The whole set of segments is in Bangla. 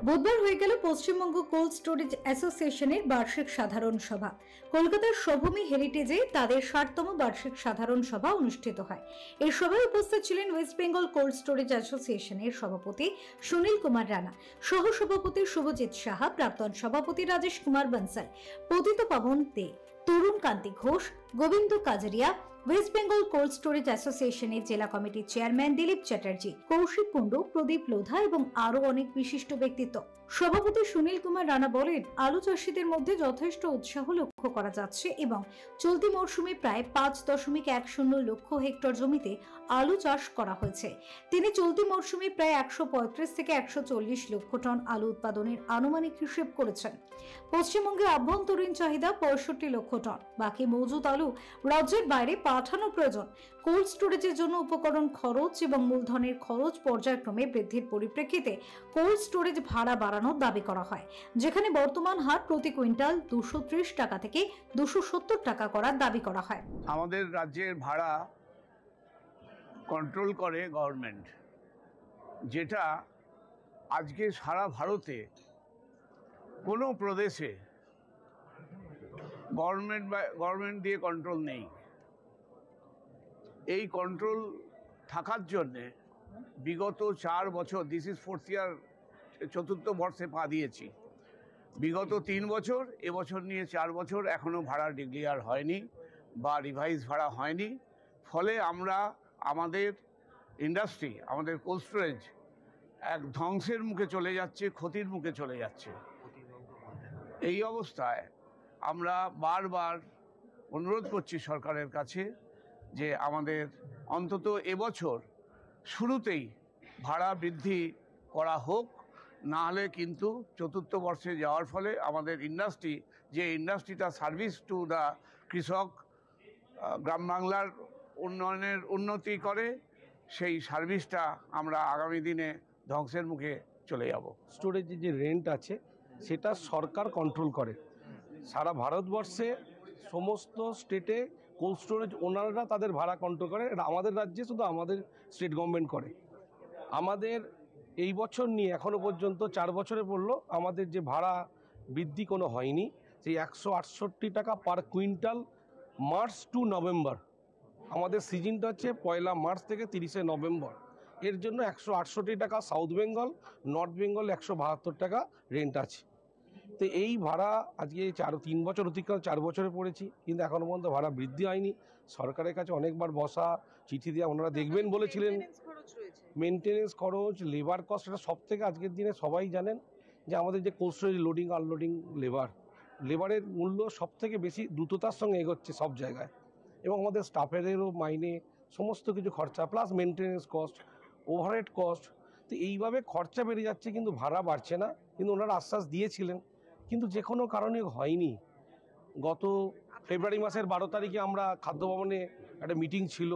বুধবার হয়ে গেল পশ্চিমবঙ্গ কোল্ড স্টোরেজ অ্যাসোসিয়েশনের বার্ষিক সাধারণ সভা। কলকাতার শোভূমি হেরিটেজে তাদের 60তম বার্ষিক সাধারণ সভা অনুষ্ঠিত হয়। এই সভায় উপস্থিত ছিলেন ওয়েস্ট বেঙ্গল কোল্ড স্টোরেজ অ্যাসোসিয়েশনের সভাপতি সুনীল কুমার রানা, সহসভাপতি শুভজিৎ সাহা, প্রাক্তন সভাপতি রাজেশ কুমার বনসাল, পতিত পাবন দে, তরুণ কান্তি ঘোষ, গোবিন্দ কাজারিয়া, ওয়েস্ট বেঙ্গল কোল্ড স্টোরেজ অ্যাসোসিয়েশনের জেলা কমিটির চেয়ারম্যান দিলীপ চ্যাটার্জি, কৌশিক কুণ্ডু, প্রদীপ লোধা এবং আরো অনেক বিশিষ্ট ব্যক্তিত্ব। সভাপতি সুনীল কুমার রানা বলেন, আলু চাষীদের মধ্যে যথেষ্ট উৎসাহ লক্ষ্য করা যাচ্ছে এবং চলতি মরশুমে প্রায় 5.10 লক্ষ হেক্টর জমিতে আলু চাষ করা হয়েছে। তিনি চলতি মরশুমে প্রায় 135 থেকে 140 লক্ষ টন আলু উৎপাদনের আনুমানিক হিসেব করেছেন। পশ্চিমবঙ্গে আভ্যন্তরীণ চাহিদা 65 লক্ষ টন, বাকি মজুদ আলু রাজ্যের বাইরে পাঠানো প্রয়োজন। কোল্ড স্টোরেজের জন্য উপকরণ খরচ এবং মূলধনের খরচ পর্যায়ক্রমে বৃদ্ধির পরিপ্রেক্ষিতে কোল্ড স্টোরেজ ভাড়া বাড়ানোর দাবি করা হয়, যেখানে বর্তমান হার প্রতি কুইন্টাল 230 টাকা থেকে 270 টাকা করার দাবি করা হয়। আমাদের রাজ্যের ভাড়া কন্ট্রোল করে গভর্নমেন্ট, যেটা আজকে সারা ভারতে কোনো প্রদেশে গভর্নমেন্ট দিয়ে কন্ট্রোল নেই। এই কন্ট্রোল থাকার জন্যে বিগত 4 বছর, দিস ইজ 4th ইয়ার, 4র্থ বর্ষে পা দিয়েছি। বিগত 3 বছর, এবছর নিয়ে 4 বছর এখনও ভাড়া ডিক্লেয়ার হয়নি বা রিভাইজ ভাড়া হয়নি। ফলে আমরা আমাদের ইন্ডাস্ট্রি, আমাদের কোল্ড স্টোরেজ এক ধ্বংসের মুখে চলে যাচ্ছে, ক্ষতির মুখে চলে যাচ্ছে। এই অবস্থায় আমরা বারবার অনুরোধ করছি সরকারের কাছে যে আমাদের অন্তত এবছর শুরুতেই ভাড়া বৃদ্ধি করা হোক, না হলে কিন্তু 4র্থ বর্ষে যাওয়ার ফলে আমাদের ইন্ডাস্ট্রি, যে ইন্ডাস্ট্রিটা সার্ভিস টু দ্য কৃষক, গ্রাম বাংলার উন্নতি করে, সেই সার্ভিসটা আমরা আগামী দিনে ধ্বংসের মুখে চলে যাব। স্টোরেজের যে রেন্ট আছে সেটা সরকার কন্ট্রোল করে। সারা ভারতবর্ষে সমস্ত স্টেটে কোল্ড স্টোরেজ ওনাররা তাদের ভাড়া কন্ট্রোল করে। এটা আমাদের রাজ্যে শুধু আমাদের স্টেট গভর্নমেন্ট করে। আমাদের এই বছর নিয়ে এখনও পর্যন্ত 4 বছরে পড়লো আমাদের যে ভাড়া বৃদ্ধি কোনো হয়নি। সেই 168 টাকা পার কুইন্টাল মার্চ টু নভেম্বর, আমাদের সিজনটা হচ্ছে 1 মার্চ থেকে 30 নভেম্বর। এর জন্য 168 টাকা সাউথ বেঙ্গল, নর্থ বেঙ্গল 172 টাকা রেন্ট আছে। তো এই ভাড়া আজকে 3 বছর অতিক্রম, 4 বছরে পড়েছি, কিন্তু এখনও পর্যন্ত ভাড়া বৃদ্ধি হয়নি। সরকারের কাছে অনেকবার বসা, চিঠি দেওয়া, ওনারা দেখবেন বলেছিলেন। মেনটেনেন্স খরচ, লেবার কস্ট, এটা সব থেকে আজকের দিনে সবাই জানেন যে আমাদের যে কোল্ড স্টোরেজ লোডিং আনলোডিং লেবারের মূল্য সব থেকে বেশি দ্রুততার সঙ্গে এগোচ্ছে সব জায়গায়, এবং আমাদের স্টাফেরও মাইনে সমস্ত কিছু খরচা, plus maintenance cost, overhead cost. তো এইভাবে খরচা বেড়ে যাচ্ছে, কিন্তু ভাড়া বাড়ছে না। কিন্তু ওনারা আশ্বাস দিয়েছিলেন, কিন্তু যে কোনো কারণে হয়নি। গত ফেব্রুয়ারি মাসের 12 তারিখে আমরা খাদ্য ভবনে একটা মিটিং ছিল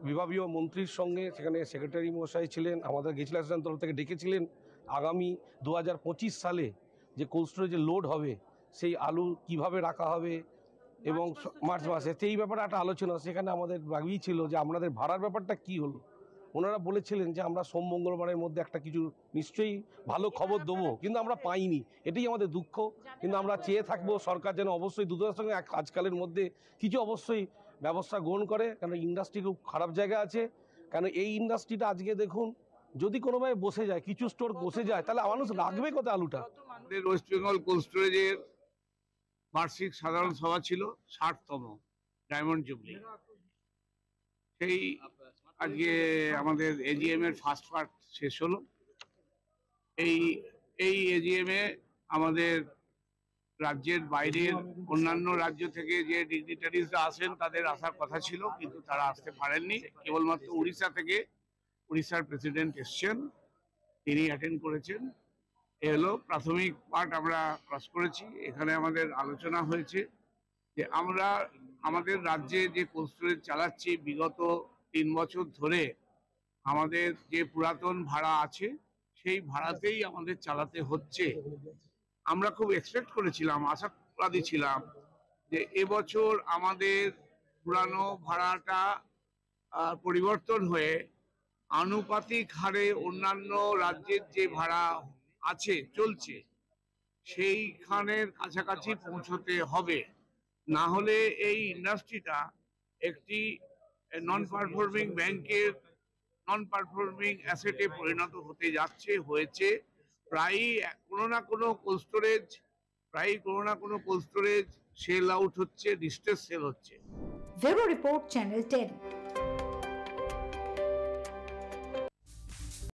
বিভাগীয় মন্ত্রীর সঙ্গে, সেখানে সেক্রেটারি মশাই ছিলেন, আমাদের গেছিলেন তরফ থেকে ডেকেছিলেন। আগামী 2025 সালে যে কোল্ড স্টোরেজে লোড হবে সেই আলু কিভাবে রাখা হবে এবং মার্চ মাসে সেই ব্যাপারে একটা আলোচনা, সেখানে আমাদের দাবি ছিল যে আমাদের ভাড়ার ব্যাপারটা কি হলো। ওনারা বলেছিলেন যে আমরা সোম মঙ্গলবারের মধ্যে একটা কিছু নিশ্চয়ই ভালো খবর দেবো, কিন্তু আমরা পাইনি। এটাই আমাদের দুঃখ। কিন্তু আমরা চেয়ে থাকবো সরকার যেন অবশ্যই দ্রুততার সঙ্গে আজকালের মধ্যে কিছু অবশ্যই ব্যবস্থা গ্রহণ করে, কারণ ইন্ডাস্ট্রি খুব খারাপ জায়গা আছে। কারণ এই ইন্ডাস্ট্রিটা আজকে দেখুন, যদি কোনোভাবে বসে যায়, কিছু স্টোর বসে যায়, তাহলে মানুষ রাখবে কোথায় আলুটা। ওয়েস্ট বেঙ্গল কোল্ড স্টোরেজের বার্ষিক সাধারণ সভা ছিল 60তম ডায়মন্ড জুবলি। সেই আজকে আমাদের এজিএম এর ফার্স্ট পার্ট শেষ হলো। এই এজিএম এ আমাদের রাজ্যের বাইরের অন্যান্য রাজ্য থেকে যে ডিগনিটারিজরা আসেন তাদের আসার কথা ছিল, কিন্তু তারা আসতে পারেননি। কেবলমাত্র উড়িষ্যা থেকে উড়িষ্যার প্রেসিডেন্ট এসছেন, তিনি অ্যাটেন্ড করেছেন। এ হলো প্রাথমিক পার্ট আমরা ক্রস করেছি। এখানে আমাদের আলোচনা হয়েছে যে আমরা আমাদের রাজ্যে যে কোল্ড স্টোরেজ চালাচ্ছি বিগত 3 বছর ধরে, আমাদের যে পুরাতন ভাড়া আছে সেই ভাড়াতেই আমাদের চালাতে হচ্ছে। আমরা খুব এক্সপেক্ট করেছিলাম, আশাবাদী ছিলাম যে এবছর আমাদের পুরানো ভাড়াটা পরিবর্তন হয়ে আনুপাতিক হারে অন্যান্য রাজ্যের যে ভাড়া আছে চলছে সেইখানের কাছাকাছি পৌঁছতে হবে, না হলে এই ইন্ডাস্ট্রিটা একটি নন পারফর্মিং ব্যাংকের নন পারফর্মিং অ্যাসেটে পরিণত হতে যাচ্ছে, হয়েছে। প্রায়ই কোনো না কোনো কোল্ড স্টোরেজ সেল আউট হচ্ছে, ডিস্ট্রেস সেল হচ্ছে। Bureau report, channel 10।